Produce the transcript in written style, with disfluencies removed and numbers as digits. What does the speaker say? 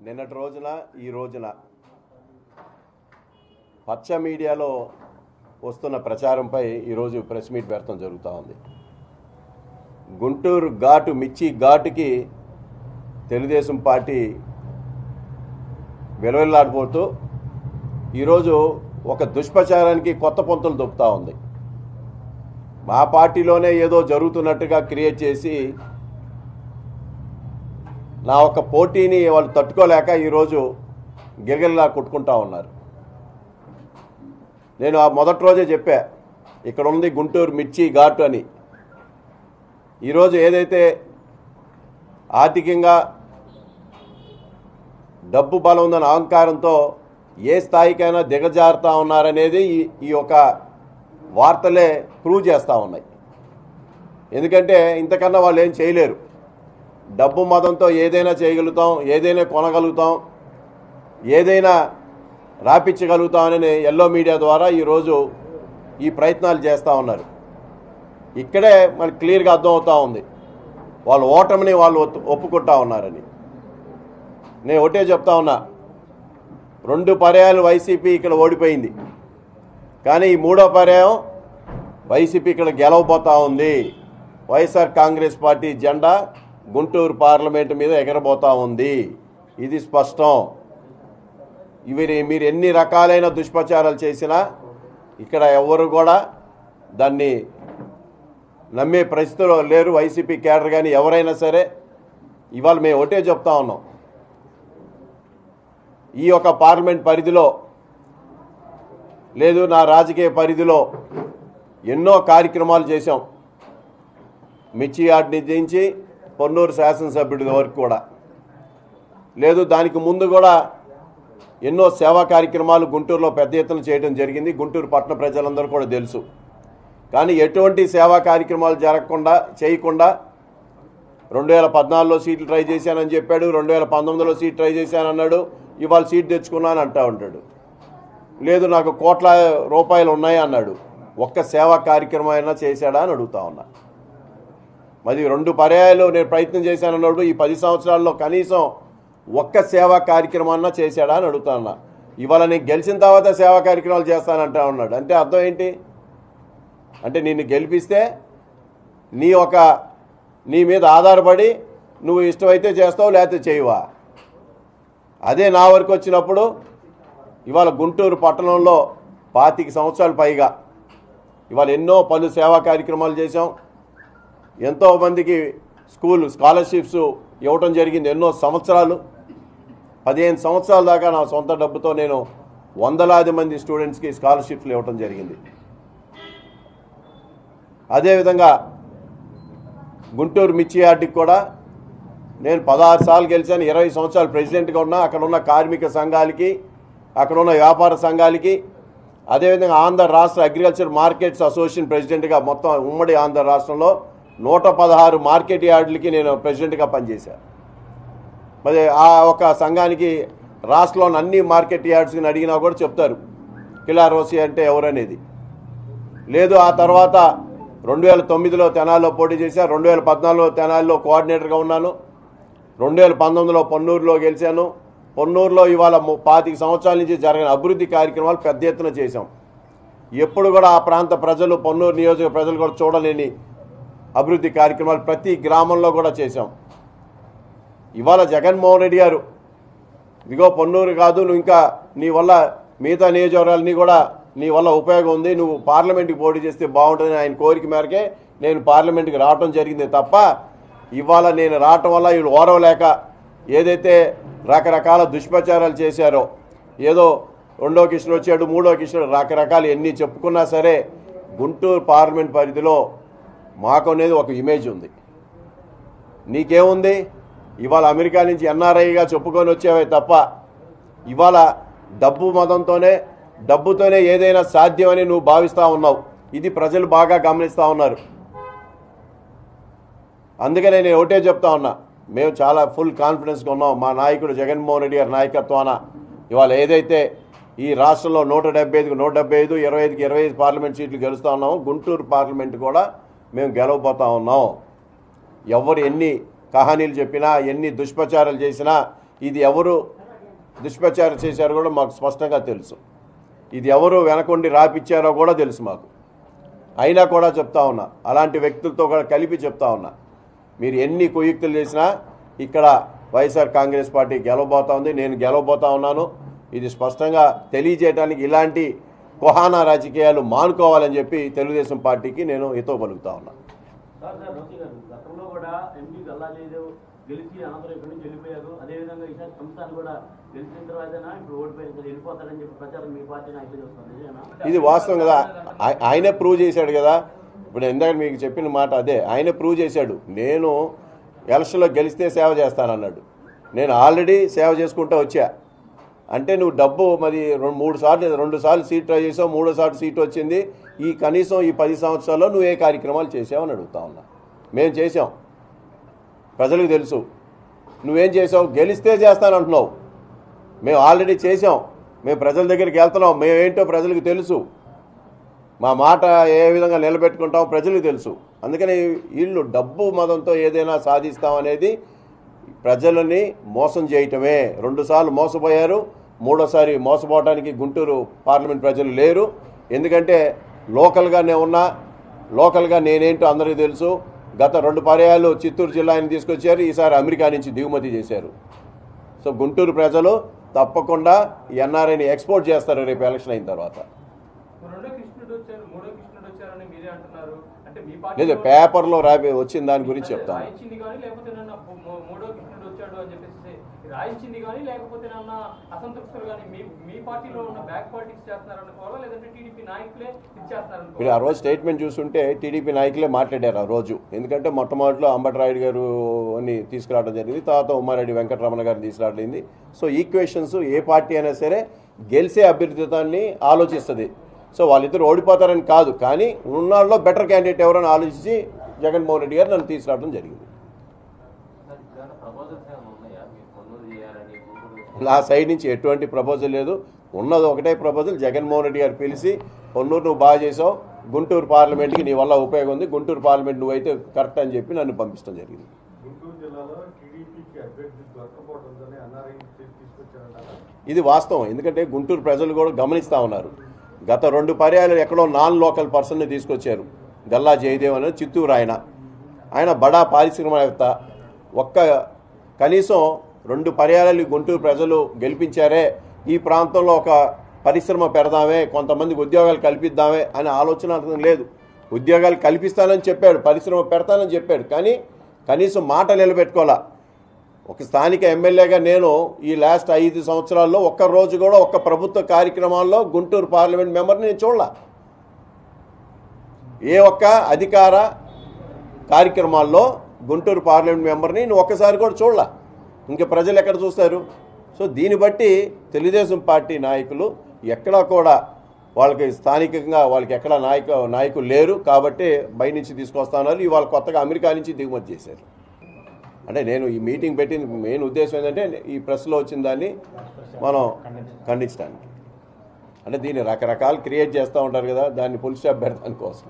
నిన్నటి రోజున ఈ రోజున పచ్చ మీడియాలో వస్తున్న ప్రచారంపై ఈరోజు ప్రెస్ మీట్ పెడతాం జరుగుతూ ఉంది. గుంటూరు ఘాటు మిర్చి ఘాటుకి తెలుగుదేశం పార్టీ వెలువెల్లాడిపోతూ ఈరోజు ఒక దుష్ప్రచారానికి కొత్త పొంతలు దొక్కుతూ ఉంది. మా పార్టీలోనే ఏదో జరుగుతున్నట్టుగా క్రియేట్ చేసి నా ఒక పోటీని వాళ్ళు తట్టుకోలేక ఈరోజు గిలగిలా కొట్టుకుంటా ఉన్నారు. నేను ఆ మొదటి రోజే చెప్పా, ఇక్కడ ఉంది గుంటూరు మిర్చి ఘాటు అని. ఈరోజు ఏదైతే ఆర్థికంగా డబ్బు బలం ఉందన్న అహంకారంతో ఏ స్థాయికైనా దిగజారుతా ఉన్నారనేది ఈ యొక్క వార్తలే ప్రూవ్ చేస్తూ ఉన్నాయి. ఎందుకంటే ఇంతకన్నా వాళ్ళు ఏం చేయలేరు. డబ్బు మదంతో ఏదైనా చేయగలుగుతాం, ఏదైనా కొనగలుగుతాం, ఏదైనా రాపించగలుగుతామని ఎల్లో మీడియా ద్వారా ఈరోజు ఈ ప్రయత్నాలు చేస్తూ ఉన్నారు. ఇక్కడే మనకు క్లియర్గా అర్థమవుతూ ఉంది వాళ్ళ ఓటమిని వాళ్ళు ఒప్పుకుంటా ఉన్నారని. నేను ఒకటే చెప్తా ఉన్నా, 2 పర్యాయాలు వైసీపీ ఇక్కడ ఓడిపోయింది, కానీ ఈ 3వ పర్యాయం వైసీపీ ఇక్కడ గెలవబోతూ ఉంది. వైఎస్ఆర్ కాంగ్రెస్ పార్టీ జెండా గుంటూరు పార్లమెంటు మీద ఎగరబోతూ ఉంది. ఇది స్పష్టం. మీరు ఎన్ని రకాలైన దుష్ప్రచారాలు చేసినా ఇక్కడ ఎవరు కూడా దాన్ని నమ్మే పరిస్థితిలో లేరు. వైసీపీ కేడర్ కానీ ఎవరైనా సరే ఇవాళ మేము ఒకటే చెప్తా ఉన్నాం, ఈ యొక్క పార్లమెంట్ పరిధిలో లేదు నా రాజకీయ పరిధిలో ఎన్నో కార్యక్రమాలు చేశాం. మిర్చి యార్డ్ నుంచి పొన్నూరు శాసనసభ్యుడి వరకు కూడా లేదు, దానికి ముందు కూడా ఎన్నో సేవా కార్యక్రమాలు గుంటూరులో పెద్ద ఎత్తున చేయడం జరిగింది. గుంటూరు పట్టణ ప్రజలందరూ కూడా తెలుసు. కానీ ఎటువంటి సేవా కార్యక్రమాలు చేయకుండా 2014లో సీట్లు ట్రై చేశానని చెప్పాడు, 2019లో సీట్ ట్రై చేశానన్నాడు, ఇవాళ సీట్ తెచ్చుకున్నాను అంటా ఉంటాడు. లేదు నాకు కోట్ల రూపాయలు ఉన్నాయి అన్నాడు. ఒక్క సేవా కార్యక్రమం అయినా చేశాడా అని అడుగుతా ఉన్నా. మరి 2 పర్యాయాలు నేను ప్రయత్నం చేశానన్నాడు. ఈ 10 సంవత్సరాల్లో కనీసం ఒక్క సేవా కార్యక్రమాన్నా చేశాడా అని అడుగుతా ఉన్నా. ఇవాళ నేను గెలిచిన తర్వాత సేవా కార్యక్రమాలు చేస్తానంటా ఉన్నాడు. అంటే అర్థం ఏంటి? అంటే నిన్ను గెలిపిస్తే నీ మీద ఆధారపడి నువ్వు ఇష్టమైతే చేస్తావు, లేకపోతే చేయవా? అదే నా వరకు వచ్చినప్పుడు ఇవాళ గుంటూరు పట్టణంలో 25 సంవత్సరాలు పైగా ఇవాళ ఎన్నో పలు సేవా కార్యక్రమాలు చేశాం. ఎంతోమందికి స్కాలర్షిప్స్ ఇవ్వటం జరిగింది. ఎన్నో సంవత్సరాలు, 15 సంవత్సరాల దాకా నా సొంత డబ్బుతో నేను వందలాది మంది స్టూడెంట్స్కి స్కాలర్షిప్స్లు ఇవ్వటం జరిగింది. అదేవిధంగా గుంటూరు మిర్చి యార్డ్కి కూడా నేను 16 సార్లు గెలిచాను. 20 సంవత్సరాలు ప్రెసిడెంట్గా ఉన్నా. అక్కడ ఉన్న కార్మిక సంఘాలకి, అక్కడ ఉన్న వ్యాపార సంఘాలకి, అదేవిధంగా ఆంధ్ర రాష్ట్ర అగ్రికల్చర్ మార్కెట్స్ అసోసియేషన్ ప్రెసిడెంట్గా మొత్తం ఉమ్మడి ఆంధ్ర రాష్ట్రంలో 116 మార్కెట్ యార్డులకి నేను ప్రెసిడెంట్గా పనిచేశాను. మరి ఆ ఒక సంఘానికి రాష్ట్రంలోని అన్ని మార్కెట్ యార్డ్స్ని అడిగినా కూడా చెప్తారు కిలా రోసి అంటే ఎవరనేది. లేదు ఆ తర్వాత 2009లో తెనాలిలో పోటీ చేశాను, 2014లో తెనాలిలో కోఆర్డినేటర్గా ఉన్నాను, 2019లో పొన్నూరులో గెలిచాను. పొన్నూరులో ఇవాళ 25 సంవత్సరాల నుంచి జరిగిన అభివృద్ధి కార్యక్రమాలు పెద్ద ఎత్తున చేశాం. ఎప్పుడు కూడా ఆ ప్రాంత ప్రజలు, పొన్నూరు నియోజక ప్రజలు కూడా చూడలేని అభివృద్ధి కార్యక్రమాలు ప్రతి గ్రామంలో కూడా చేశాం. ఇవాళ జగన్మోహన్ రెడ్డి గారు ఇదిగో పొన్నూరు కాదు, నువ్వు ఇంకా నీ వల్ల మిగతా నియోజకవర్గాలని కూడా నీ వల్ల ఉపయోగం ఉంది, నువ్వు పార్లమెంట్కి పోటీ చేస్తే బాగుంటుందని ఆయన కోరిక మేరకే నేను పార్లమెంట్కి రావడం జరిగింది తప్ప ఇవాళ నేను రావటం వల్ల వీళ్ళు ఓరవలేక ఏదైతే రకరకాల దుష్ప్రచారాలు చేశారో, ఏదో 2వ కిషన్ వచ్చాడు, 3వ కిషన్ రకరకాలు ఎన్ని చెప్పుకున్నా సరే గుంటూరు పార్లమెంట్ పరిధిలో మాకు అనేది ఒక ఇమేజ్ ఉంది. నీకేముంది? ఇవాళ అమెరికా నుంచి ఎన్ఆర్ఐగా చెప్పుకొని వచ్చేవే తప్ప ఇవాళ డబ్బుతోనే ఏదైనా సాధ్యమని నువ్వు భావిస్తూ ఉన్నావు. ఇది ప్రజలు బాగా గమనిస్తూ ఉన్నారు. అందుకనే నేను ఒకటే చెప్తా ఉన్నా, మేము చాలా ఫుల్ కాన్ఫిడెన్స్గా ఉన్నాం. మా నాయకుడు జగన్మోహన్ రెడ్డి గారి నాయకత్వాన ఇవాళ ఏదైతే ఈ రాష్ట్రంలో 175కి 175, 25కి 25 పార్లమెంట్ సీట్లు గెలుస్తూ ఉన్నాము. గుంటూరు పార్లమెంట్ కూడా మేము గెలవబోతా ఉన్నాం. ఎవరు ఎన్ని కహానీలు చెప్పినా, ఎన్ని దుష్ప్రచారాలు చేసినా, ఇది ఎవరు దుష్ప్రచారం చేశారో కూడా మాకు స్పష్టంగా తెలుసు. ఇది ఎవరు వెనకొండి రాపిచ్చారో కూడా తెలుసు మాకు. అయినా కూడా చెప్తా ఉన్నా, అలాంటి వ్యక్తులతో కూడా కలిపి చెప్తా ఉన్నా, మీరు ఎన్ని కుయుక్తులు చేసినా ఇక్కడ వైఎస్ఆర్ కాంగ్రెస్ పార్టీ గెలవబోతా ఉంది, నేను గెలవబోతా ఉన్నాను. ఇది స్పష్టంగా తెలియజేయడానికి ఇలాంటి కుహానా రాజకీయాలు మానుకోవాలని చెప్పి తెలుగుదేశం పార్టీకి నేను హితవు పలుకుతా ఉన్నా. గెలిచి అనంతరం ఇక్కడి నుంచి వెళ్ళిపోయారు. అదేవిధంగా ఈసారి సంస్థాన్ని కూడా గెలిచిన తర్వాత ఇప్పుడు ఓడిపోయి వెళ్ళిపోతారని చెప్పి ప్రచారం మీ పార్టీ నాయకులు చేస్తున్నారు. ఇది వాస్తవం కదా, ఆయనే ప్రూవ్ చేశాడు కదా. ఇప్పుడు ఇందాక మీకు చెప్పిన మాట అదే, ఆయన ప్రూవ్ చేశాడు. నేను ఎలక్షన్లో గెలిస్తే సేవ చేస్తానన్నాడు. నేను ఆల్రెడీ సేవ చేసుకుంటూ వచ్చా. అంటే నువ్వు డబ్బు మరి 2 సార్లు సీట్ ట్రై చేసావు, 3వ సీట్ వచ్చింది. కనీసం ఈ 10 సంవత్సరాల్లో నువ్వు ఏ కార్యక్రమాలు చేసావని అడుగుతా ఉన్నా. మేము చేసాం, ప్రజలకు తెలుసు. నువ్వేం చేసావు? గెలిస్తే చేస్తానంటున్నావు. మేము ఆల్రెడీ చేసాం, మేము ప్రజల దగ్గరికి వెళ్తున్నాం. మేమేంటో ప్రజలకు తెలుసు, మా మాట ఏ విధంగా నిలబెట్టుకుంటామో ప్రజలకు తెలుసు. అందుకని వీళ్ళు డబ్బు మదంతో ఏదైనా సాధిస్తామనేది ప్రజలని మోసం చేయటమే. 2 సార్లు మోసపోయారు, 3వసారి మోసపోవడానికి గుంటూరు పార్లమెంట్ ప్రజలు లేరు. ఎందుకంటే లోకల్గానే ఉన్నా, లోకల్గా నేనేంటో అందరికీ తెలుసు. గత 2 పర్యాయాలు చిత్తూరు జిల్లాని తీసుకొచ్చారు, ఈసారి అమెరికా నుంచి దిగుమతి చేశారు. సో గుంటూరు ప్రజలు తప్పకుండా ఎన్ఆర్ఐని ఎక్స్పోర్ట్ చేస్తారు రేపు ఎలక్షన్ అయిన తర్వాత. లేదు, పేపర్లో వచ్చిన దాని గురించి చెప్తాను. రాయించింది కానీ లేకపోతే అసంతృప్తులు కానీ మీ పార్టీలో ఉన్న బ్యాక్ పార్టీస్ చేస్తున్నారనుకోవాలా, లేదంటే టీడీపీ నాయకులే ఇచ్చేస్తున్నారనుకో? మీరు ఆ రోజు స్టేట్మెంట్ చూస్తుంటే టీడీపీ నాయకులే మాట్లాడారు ఆ రోజు. ఎందుకంటే మొట్టమొదటిలో అంబటరాయుడు గారు అని తీసుకురావడం జరిగింది, తర్వాత ఉమ్మారెడ్డి వెంకటరమణ గారిని తీసుకురావడం. సో ఈక్వేషన్స్ ఏ పార్టీ అయినా సరే గెలిచే అభ్యర్థిత్వాన్ని ఆలోచిస్తుంది. సో వాళ్ళిద్దరు ఓడిపోతారని కాదు, కానీ ఉన్నాళ్ళలో బెటర్ క్యాండిడేట్ ఎవరని ఆలోచించి జగన్మోహన్ రెడ్డి గారు నన్ను తీసుకురావడం జరిగింది. నా సైడ్ నుంచి ఎటువంటి ప్రపోజల్ లేదు. ఉన్నది ఒకటే ప్రపోజల్, జగన్మోహన్ రెడ్డి గారు పిలిచి పొన్నూరు నువ్వు బాగా చేసావు, గుంటూరు పార్లమెంట్కి నీ వల్ల ఉపయోగం ఉంది, గుంటూరు పార్లమెంట్ నువ్వైతే కరెక్ట్ అని చెప్పి నన్ను పంపించడం జరిగింది. ఇది వాస్తవం, ఎందుకంటే గుంటూరు ప్రజలు కూడా గమనిస్తూ ఉన్నారు. గత 2 పర్యాయాలు ఎక్కడో నాన్ లోకల్ పర్సన్ని తీసుకొచ్చారు, గల్లా జయదేవ్ అని, చిత్తూరు ఆయన బడా పారిశ్రామికవేత్త. కనీసం 2 పర్యాయాలు గుంటూరు ప్రజలు గెలిపించారే, ఈ ప్రాంతంలో ఒక పరిశ్రమ పెడదామే, కొంతమందికి ఉద్యోగాలు కల్పిద్దామే అనే ఆలోచన లేదు. ఉద్యోగాలు కల్పిస్తానని చెప్పాడు, పరిశ్రమ పెడతానని చెప్పాడు, కానీ కనీసం మాట నిలబెట్టుకోవాలా. ఒక స్థానిక ఎమ్మెల్యేగా నేను ఈ లాస్ట్ 5 సంవత్సరాల్లో ఒక్కరోజు కూడా ఒక్క ప్రభుత్వ కార్యక్రమాల్లో గుంటూరు పార్లమెంట్ మెంబర్ని నేను చూడలా. ఏ ఒక్క అధికార కార్యక్రమాల్లో గుంటూరు పార్లమెంట్ మెంబర్ని నేను ఒక్కసారి కూడా చూడలా. ఇంకా ప్రజలు ఎక్కడ చూస్తారు? సో దీన్ని బట్టి తెలుగుదేశం పార్టీ నాయకులు ఎక్కడా కూడా వాళ్ళకి స్థానికంగా వాళ్ళకి ఎక్కడ నాయకులు లేరు కాబట్టి బయట నుంచి తీసుకొస్తా ఉన్నారు. ఇవాళ కొత్తగా అమెరికా నుంచి దిగుమతి చేశారు. అంటే నేను ఈ మీటింగ్ పెట్టిన మెయిన్ ఉద్దేశం ఏంటంటే ఈ ప్రెస్లో వచ్చిన దాన్ని మనం ఖండించడానికి. అంటే దీన్ని రకరకాలు క్రియేట్ చేస్తూ ఉంటారు కదా, దాన్ని ఫుల్ స్టాప్ పెడతాని కోసం.